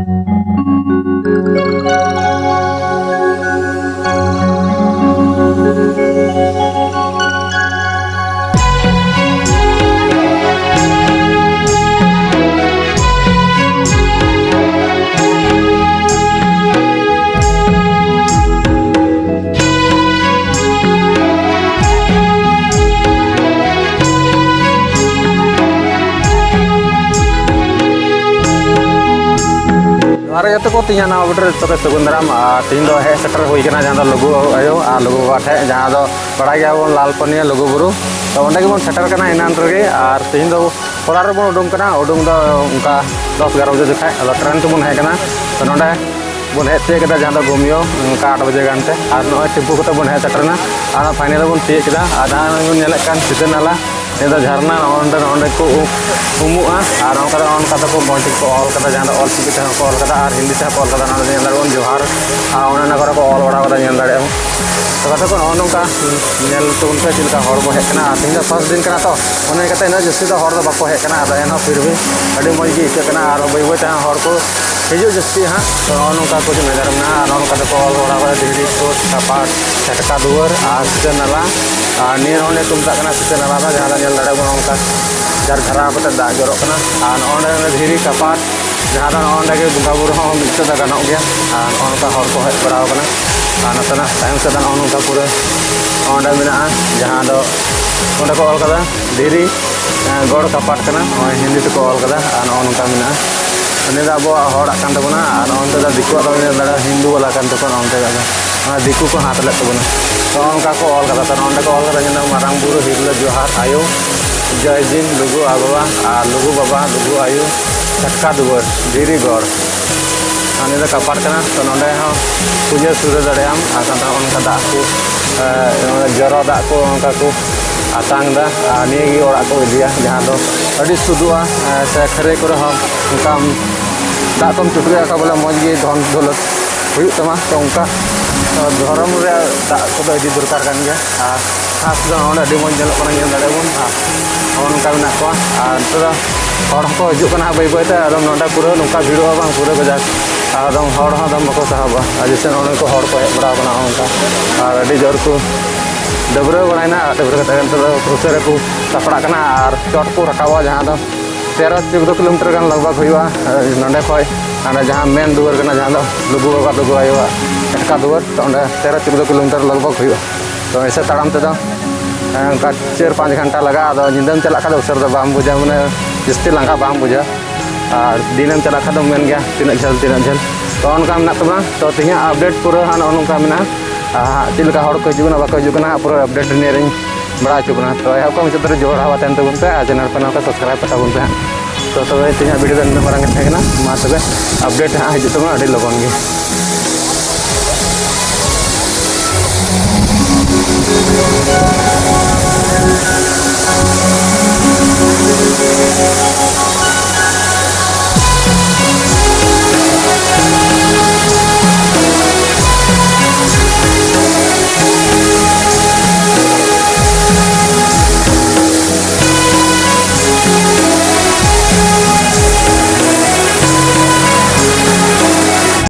Hari itu kok tinya nama bener itu sebenarnya तीन दो है सेटर हुई करना जहाँ लघु आयो लघु बात है जहाँ दो बड़ा गया वो लाल पनिया लघु बुरु तो उन्हें की सेटर करना इनान रगे और तीन दो थोड़ा बन उडूम करना उडूम दो उनका 10-11 बजे दिखाए अल ट्रेन तो बन है तो नोडे बन हेजे के जहाँ घूमियो उनका 8 बजे गानते और नॉय टिपू को बन है सेटरना और फाइनल बन तीक आधा सीधे नाला ये झरना नोडे को उमुआ और उनका को मौज को ऑल करता जहाँ ऑल चिकी को ऑल करता और हिंदी को ऑल करता जोहार और को ऑल बड़ा तो कथा को नौका तुमसे चलका हेकना तीन फर्स्ट दिन का तो उन्हें इन जस्ती तो बाको हेकना एन फिर भी अभी मज इकना और बै बै को हिजू जस्ती हाँ तो नौका कुछ मेजरना नौका को ऑल बड़ा धीरे को कपाट छटका दुआर और सीते नाला और निये तुमता सीते नाला जहाँ दाड़ा नौका जार धरा पे दाग जरना और धीरे कपाट जहाँ नॉगे बंगा बुरु मिलते गानों गया और नौका को हेज बड़ा नातना तायम से नौका पूरे मेना जहाँ को ऑल कदा धीरे गड़ कपाट हिंदी तक ऑल कदा और नौका मेना उन्हें अब हड़ा तबना और अंत दिकुआ दाड़ा हिंदू वाला अंत दिकू को हाथ लेना तो उनका को ऑल कदा तो नोंडे को ऑल कदा मारांग बुरु हिरला जोहार आयो जय जिन लुगु आगवा और लुगु बाबा लुगु आयु छटका दुआर धीरे गड़ उन्हें कपाट तो नोंडे पूजा सुर दाड़ेम उनका दाग को जरो दाग को उनका को आतांग निये ओड़ा को इदिया जहाँ दो अड़ी सुदुआ से खरे को उनका दाग कम चुटुआ का बोले मज गे धन दौलत हुआ तो उनका धर्म दाग को इदी दरकार कर गया खास दो अभी मज दाड़ेबन उनका मेना को और को हजना बै बैते नोडे पूरा नौका भिड़ो पूरा गजाक एकदम बाको साहबा जैसे नोड़े को हेज बड़ा उनका और अभी जोर को डबरा बड़ाना डबरा उसारे को सापड़ा और चट को रखा जहाँ 13-14 किलोमीटर गान लगभग हुआ नोडे खो जहाँ मेन दुआर जहाँ लुगु बाबा लुगु आयुआ छटका दुआर तो 13-14 किलोमीटर लगभग हुआ तो ऐसे ताड़म तेद 4-5 घंटा लगा निदम चला उसर बाम बुझा मैंने जस्ती लांगा बाम बुझा और दिनम चला खा मेन गया तीन झल तो उनका मेना तबना तो तीन अपडेट पूरा हाँ नौका मेना चलका को हजना बाको हजना पूरा अपडेट निये बड़ा चुना तो यह को मुचाद जोड़ हवा तहन तबन पे चैनल पे नौका सब्सक्राइब तबन पे तो तब तीन वीडियो इन मारंग तहना मा तबे अपडेट हाँ हजू तबना अभी लगन गे।